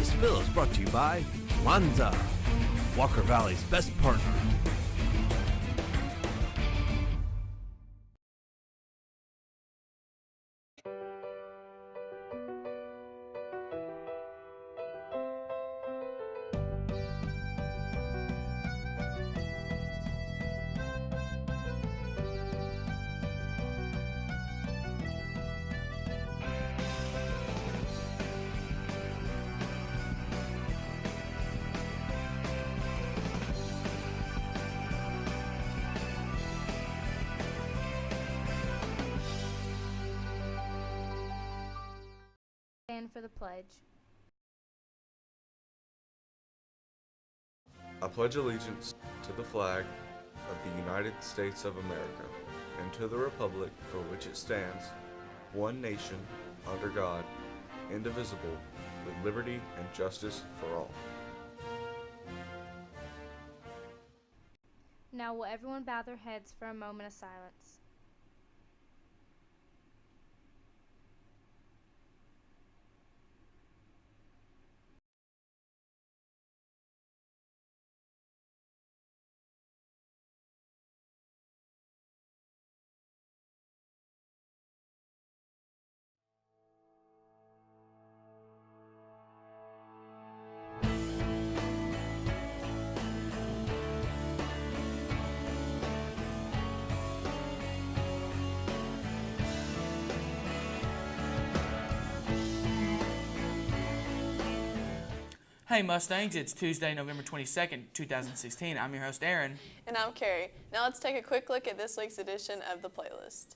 The Spill is brought to you by Lanza, Walker Valley's best partner. Stand for the pledge. I pledge allegiance to the flag of the United States of America and to the republic for which it stands, one nation, under God, indivisible, with liberty and justice for all. Now will everyone bow their heads for a moment of silence. Hey Mustangs, it's Tuesday, November 22nd, 2016. I'm your host, Aaron. And I'm Carrie. Now let's take a quick look at this week's edition of the playlist.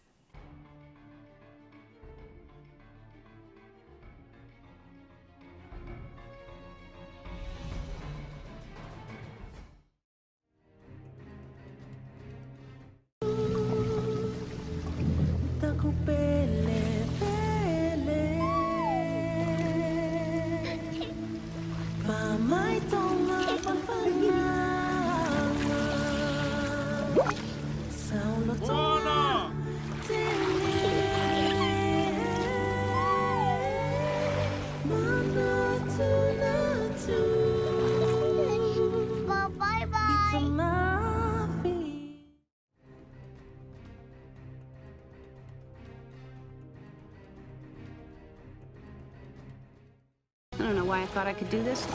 I don't know why I thought I could do this.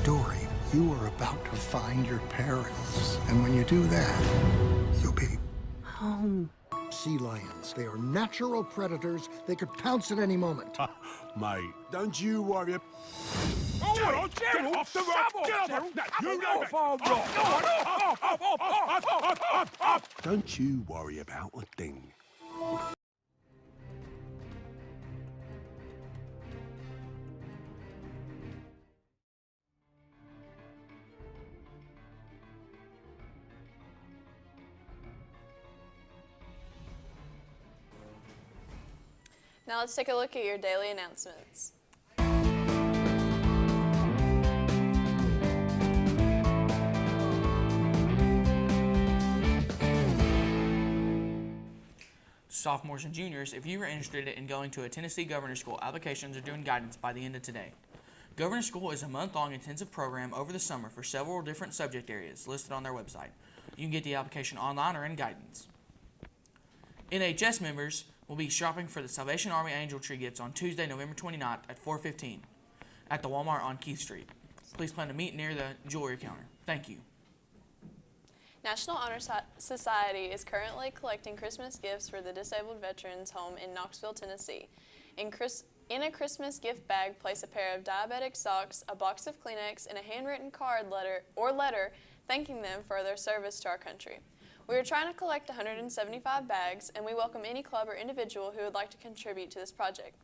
Dory, you are about to find your parents. And when you do that, you'll be Home. sea lions. They are natural predators. They could pounce at any moment. Mate, don't you worry. Get off the rock! Get off! You know Don't you worry about a thing. Now let's take a look at your daily announcements. Sophomores and juniors, if you are interested in going to a Tennessee Governor's School, applications are due in guidance by the end of today. Governor's School is a month-long intensive program over the summer for several different subject areas listed on their website. You can get the application online or in guidance. NHS members will be shopping for the Salvation Army Angel Tree gifts on Tuesday, November 29th at 4:15 at the Walmart on Keith Street. Please plan to meet near the jewelry counter. Thank you. National Honor Society is currently collecting Christmas gifts for the Disabled Veterans Home in Knoxville, Tennessee. In a Christmas gift bag, place a pair of diabetic socks, a box of Kleenex, and a handwritten letter thanking them for their service to our country. We are trying to collect 175 bags, and we welcome any club or individual who would like to contribute to this project.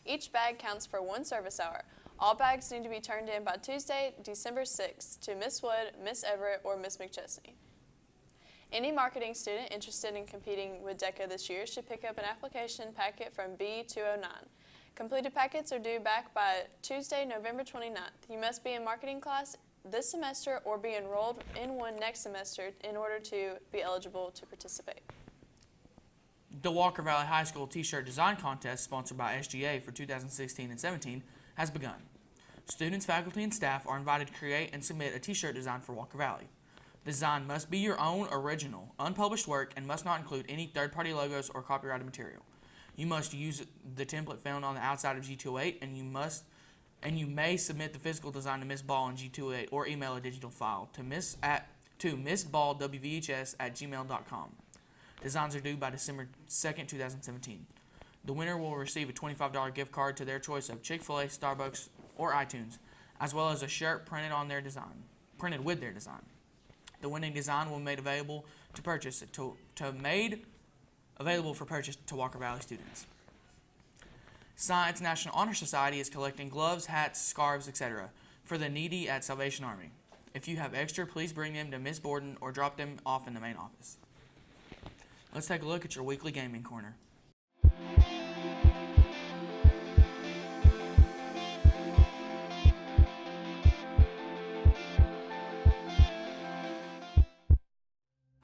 Each bag counts for 1 service hour. All bags need to be turned in by Tuesday, December 6th to Miss Wood, Miss Everett, or Miss McChesney. Any marketing student interested in competing with DECA this year should pick up an application packet from B209. Completed packets are due back by Tuesday, November 29th. You must be in marketing class this semester or be enrolled in one next semester in order to be eligible to participate. The Walker Valley High School T-shirt design contest, sponsored by SGA for 2016 and 17, has begun. Students, faculty, and staff are invited to create and submit a t-shirt design for Walker Valley. The design must be your own original, unpublished work and must not include any third-party logos or copyrighted material. You must use the template found on the outside of G208, and you may submit the physical design to Miss Ball in G208 or email a digital file to missballwvhs@gmail.com. Designs are due by December 2nd, 2017. The winner will receive a $25 gift card to their choice of Chick-fil-A, Starbucks, or iTunes, as well as a shirt printed with their design. The winning design will be made available for purchase to Walker Valley students. Science National Honor Society is collecting gloves, hats, scarves, etc. for the needy at Salvation Army. If you have extra, please bring them to Ms. Borden or drop them off in the main office. Let's take a look at your weekly gaming corner.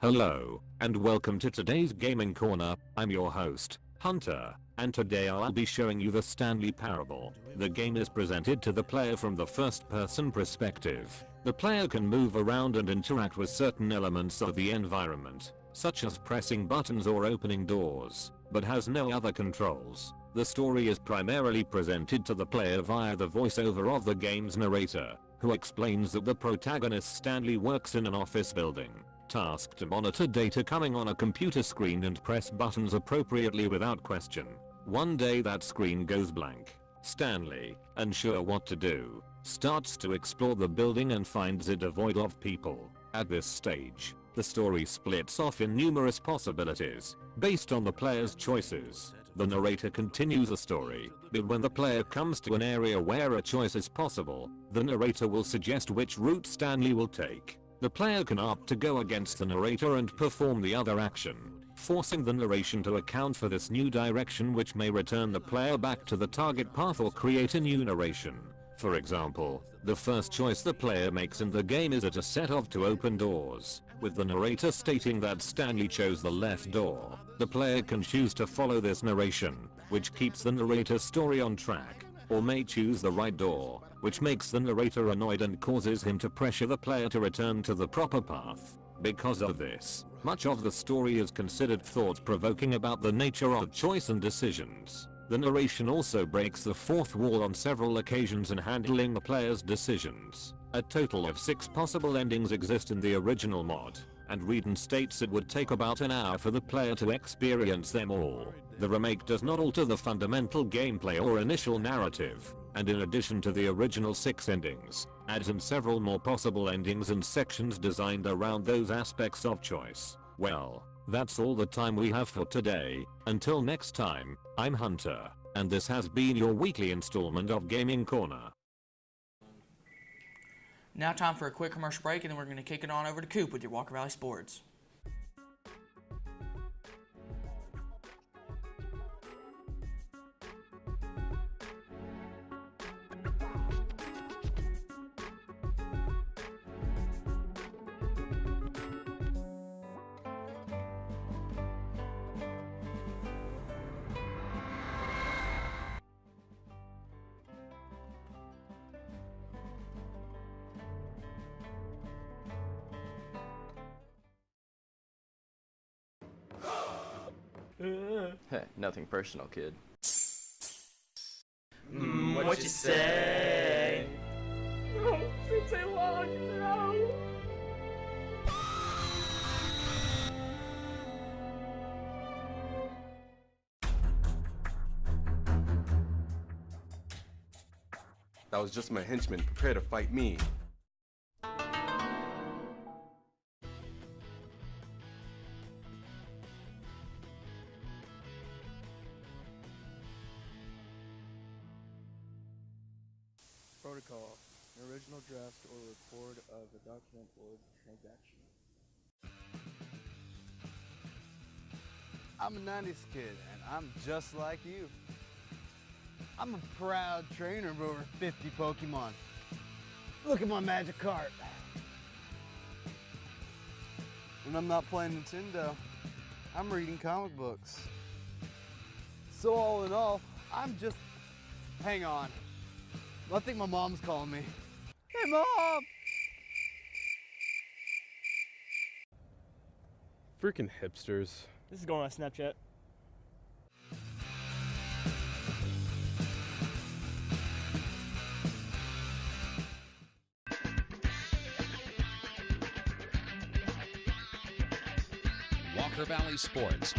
Hello, and welcome to today's Gaming Corner. I'm your host, Hunter, and today I'll be showing you the Stanley Parable. The game is presented to the player from the first-person perspective. The player can move around and interact with certain elements of the environment, such as pressing buttons or opening doors, but has no other controls. The story is primarily presented to the player via the voiceover of the game's narrator, who explains that the protagonist Stanley works in an office building, tasked to monitor data coming on a computer screen and press buttons appropriately without question. One day that screen goes blank. Stanley, unsure what to do, starts to explore the building and finds it devoid of people. At this stage, the story splits off in numerous possibilities, based on the player's choices. The narrator continues the story, but when the player comes to an area where a choice is possible, the narrator will suggest which route Stanley will take. The player can opt to go against the narrator and perform the other action, forcing the narration to account for this new direction, which may return the player back to the target path or create a new narration. For example, the first choice the player makes in the game is at a set of two open doors, with the narrator stating that Stanley chose the left door. The player can choose to follow this narration, which keeps the narrator's story on track, or may choose the right door, which makes the narrator annoyed and causes him to pressure the player to return to the proper path. Because of this, much of the story is considered thought-provoking about the nature of choice and decisions. The narration also breaks the fourth wall on several occasions in handling the player's decisions. A total of 6 possible endings exist in the original mod, and Reedon states it would take about an hour for the player to experience them all. The remake does not alter the fundamental gameplay or initial narrative, and in addition to the original 6 endings, adds in several more possible endings and sections designed around those aspects of choice. Well, that's all the time we have for today. Until next time, I'm Hunter, and this has been your weekly installment of Gaming Corner. Now time for a quick commercial break, and then we're going to kick it on over to Coop with your Walker Valley Sports. Nothing personal, kid. What you say? No, it's a long no. That was just my henchman. Prepare to fight me. Protocol. An original draft or record of a document or transaction. I'm a 90s kid, and I'm just like you. I'm a proud trainer of over 50 Pokemon. Look at my magic cart. When I'm not playing Nintendo, I'm reading comic books. So all in all, I'm just... Hang on. I think my mom's calling me. Hey, Mom! Freaking hipsters. This is going on Snapchat. Walker Valley Sports.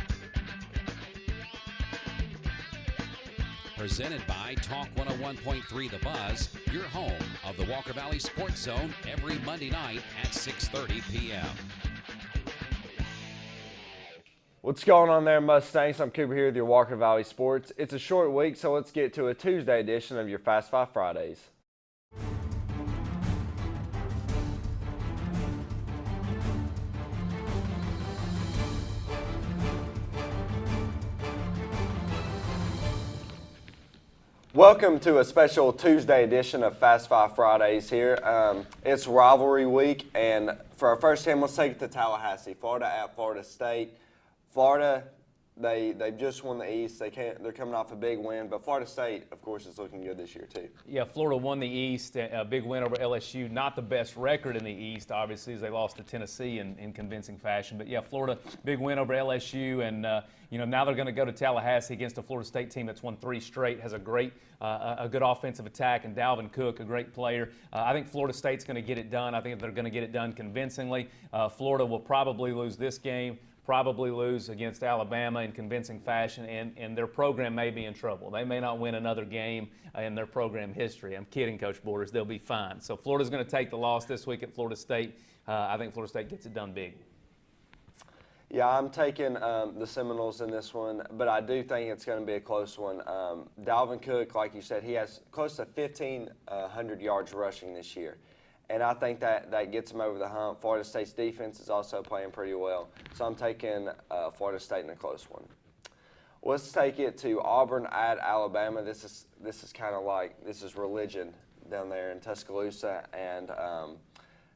Presented by Talk 101.3 The Buzz, your home of the Walker Valley Sports Zone every Monday night at 6:30 p.m. What's going on there, Mustangs? I'm Cooper here with your Walker Valley Sports. It's a short week, so let's get to a Tuesday edition of your Fast Five Fridays. Welcome to a special Tuesday edition of Fast Five Fridays here. It's rivalry week, and for our first game, let's take it to Tallahassee. Florida at Florida State. Florida, they've just won the East. They're coming off a big win, but Florida State, of course, is looking good this year too. Yeah, Florida won the East, a big win over LSU. Not the best record in the East, obviously, as they lost to Tennessee in convincing fashion. But yeah, Florida, big win over LSU, and now they're going to go to Tallahassee against a Florida State team that's won 3 straight, has a good offensive attack, and Dalvin Cook, a great player. I think Florida State's going to get it done. I think they're going to get it done convincingly. Florida will probably lose this game. Probably lose against Alabama in convincing fashion, and their program may be in trouble. They may not win another game in their program history. I'm kidding, Coach Borders. They'll be fine. So Florida's going to take the loss this week at Florida State. I think Florida State gets it done big. Yeah, I'm taking the Seminoles in this one, but I do think it's going to be a close one. Dalvin Cook, like you said, he has close to 1,500 yards rushing this year. And I think that gets them over the hump. Florida State's defense is also playing pretty well. So I'm taking Florida State in a close one. Let's take it to Auburn at Alabama. This is kind of like, this is religion down there in Tuscaloosa. And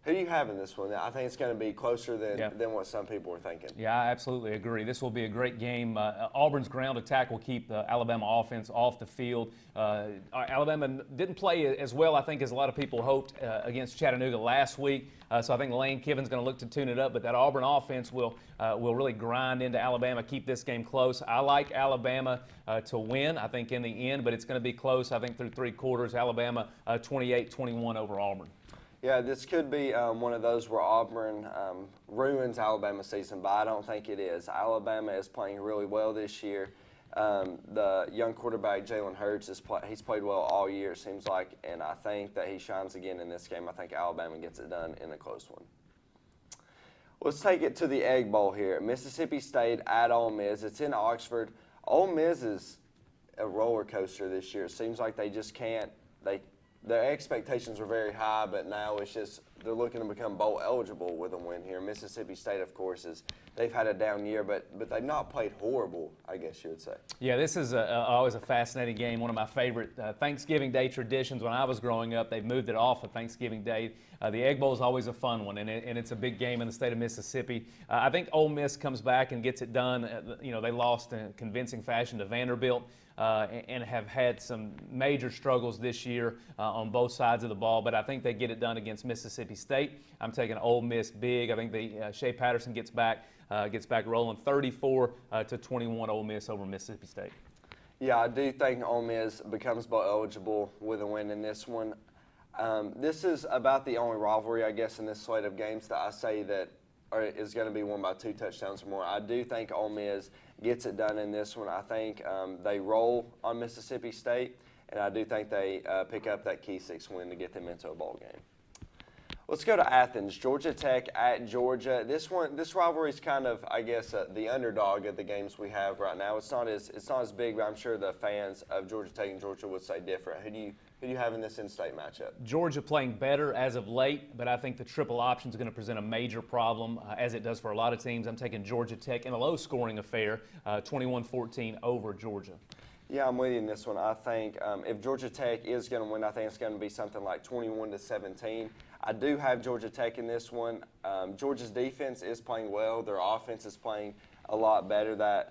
who do you have in this one? I think it's going to be closer than what some people were thinking. Yeah, I absolutely agree. This will be a great game. Auburn's ground attack will keep the Alabama offense off the field. Alabama didn't play as well, I think, as a lot of people hoped against Chattanooga last week. So I think Lane Kiffin's going to look to tune it up. But that Auburn offense will really grind into Alabama, keep this game close. I like Alabama to win, I think, in the end. But it's going to be close, I think, through 3 quarters. Alabama 28-21 over Auburn. Yeah, this could be one of those where Auburn ruins Alabama's season, but I don't think it is. Alabama is playing really well this year. The young quarterback, Jalen Hurts, he's played well all year, it seems like, and I think that he shines again in this game. I think Alabama gets it done in a close one. Let's take it to the Egg Bowl here. Mississippi State at Ole Miss. It's in Oxford. Ole Miss is a roller coaster this year. It seems like they just can't their expectations were very high, but now it's just they're looking to become bowl eligible with a win here. Mississippi State, of course, they've had a down year, but they've not played horrible, I guess you would say. Yeah, this is always a fascinating game. One of my favorite Thanksgiving Day traditions when I was growing up. They've moved it off of Thanksgiving Day. The Egg Bowl is always a fun one, and it's a big game in the state of Mississippi. I think Ole Miss comes back and gets it done. They lost in convincing fashion to Vanderbilt. And have had some major struggles this year on both sides of the ball, but I think they get it done against Mississippi State. I'm taking Ole Miss big. I think Shea Patterson gets back rolling 34-21 Ole Miss over Mississippi State. Yeah, I do think Ole Miss becomes bowl eligible with a win in this one. This is about the only rivalry, I guess, in this slate of games that I say that is going to be won by 2 touchdowns or more. I do think Ole Miss gets it done in this one. I think they roll on Mississippi State, and I do think they pick up that key 6 win to get them into a bowl game. Let's go to Athens. Georgia Tech at Georgia. This rivalry is kind of, I guess, the underdog of the games we have right now. It's not as big, but I'm sure the fans of Georgia Tech and Georgia would say different. Who do you have in this in-state matchup? Georgia playing better as of late, but I think the triple option is going to present a major problem, as it does for a lot of teams. I'm taking Georgia Tech in a low-scoring affair, 21-14 over Georgia. Yeah, I'm with you in this one. I think if Georgia Tech is going to win, I think it's going to be something like 21-17. I do have Georgia Tech in this one. Georgia's defense is playing well. Their offense is playing a lot better. That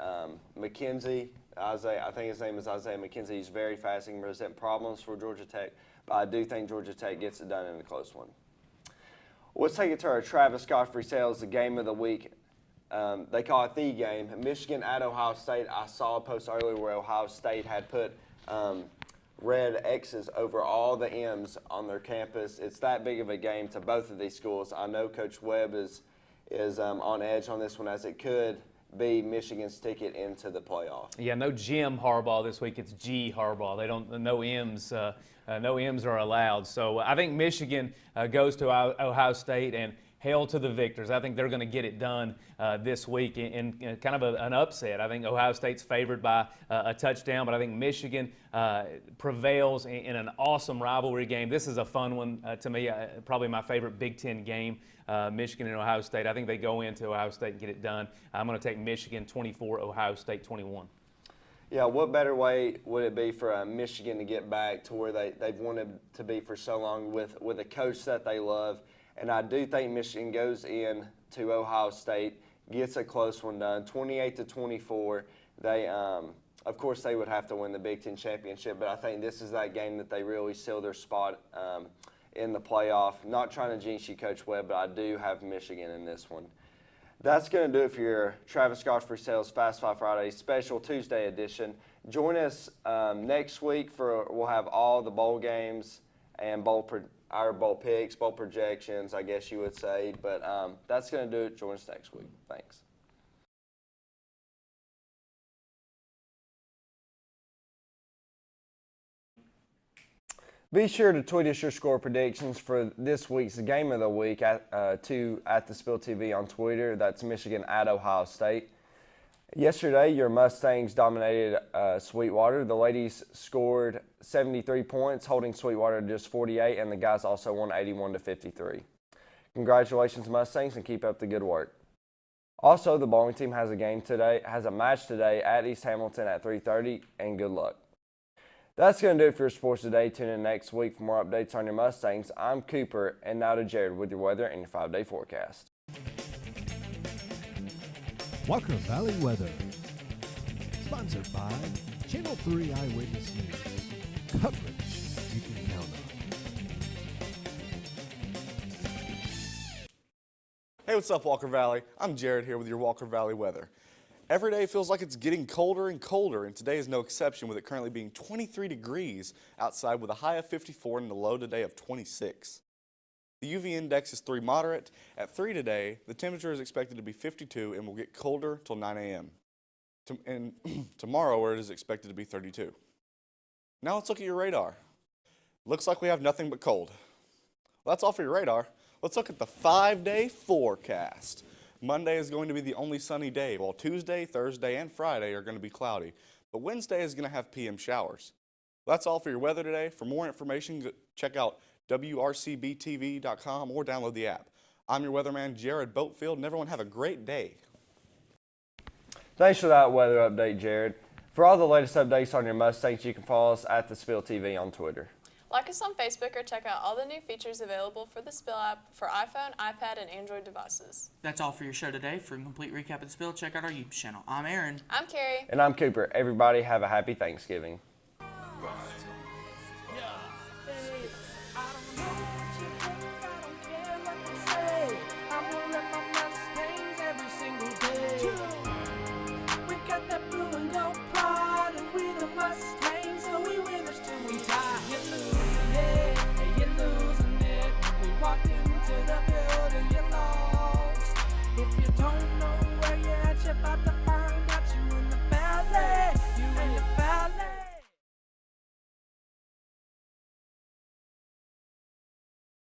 McKenzie Isaiah, I think his name is Isaiah McKenzie. He's very fast. He can present problems for Georgia Tech, but I do think Georgia Tech gets it done in a close one. Let's take it to our Travis Godfrey Sales, the game of the week. They call it the game. Michigan at Ohio State. I saw a post earlier where Ohio State had put red X's over all the M's on their campus. It's that big of a game to both of these schools. I know Coach Webb is on edge on this one, as it could be Michigan's ticket into the playoff. Yeah, no Jim Harbaugh this week. It's G Harbaugh. They don't. No M's. No M's are allowed. So I think Michigan goes to Ohio State, and hail to the victors. I think they're going to get it done this week in kind of an upset. I think Ohio State's favored by a touchdown, but I think Michigan prevails in an awesome rivalry game. This is a fun one to me, probably my favorite Big Ten game, Michigan and Ohio State. I think they go into Ohio State and get it done. I'm going to take Michigan 24, Ohio State 21. Yeah, what better way would it be for Michigan to get back to where they've wanted to be for so long with a coach that they love? And I do think Michigan goes in to Ohio State, gets a close one done, 28-24. They, of course, they would have to win the Big Ten championship, but I think this is that game that they really seal their spot in the playoff. Not trying to jinx you, Coach Webb, but I do have Michigan in this one. That's going to do it for your Travis Godfrey Sales Fast Five Friday special Tuesday edition. Join us next week we'll have all the bowl games and our bowl picks, bowl projections, I guess you would say. But that's going to do it. Join us next week. Thanks. Be sure to tweet us your score predictions for this week's game of the week at the Spill TV on Twitter. That's Michigan at Ohio State. Yesterday, your Mustangs dominated Sweetwater. The ladies scored 73 points, holding Sweetwater to just 48, and the guys also won 81-53. Congratulations, Mustangs, and keep up the good work. Also, the bowling team has a match today at East Hamilton at 3:30, and good luck. That's going to do it for your sports today. Tune in next week for more updates on your Mustangs. I'm Cooper, and now to Jared with your weather and your 5-day forecast. Walker Valley Weather. Sponsored by Channel 3 Eyewitness News. Coverage you can count on. Hey, what's up, Walker Valley? I'm Jared here with your Walker Valley weather. Every day feels like it's getting colder and colder, and today is no exception, with it currently being 23 degrees outside with a high of 54 and a low today of 26. The UV index is 3 moderate. At 3 today, the temperature is expected to be 52 and will get colder till 9 a.m. And tomorrow, where it is expected to be 32. Now let's look at your radar. Looks like we have nothing but cold. Well, that's all for your radar. Let's look at the 5-day forecast. Monday is going to be the only sunny day, while Tuesday, Thursday, and Friday are going to be cloudy. But Wednesday is going to have PM showers. Well, that's all for your weather today. For more information, check out WRCBTV.com or download the app. I'm your weatherman, Jared Boatfield, and everyone have a great day. Thanks for that weather update, Jared. For all the latest updates on your Mustangs, you can follow us at the Spill TV on Twitter. Like us on Facebook or check out all the new features available for the Spill app for iPhone, iPad, and Android devices. That's all for your show today. For a complete recap of the Spill, check out our YouTube channel. I'm Aaron. I'm Carrie. And I'm Cooper. Everybody have a happy Thanksgiving.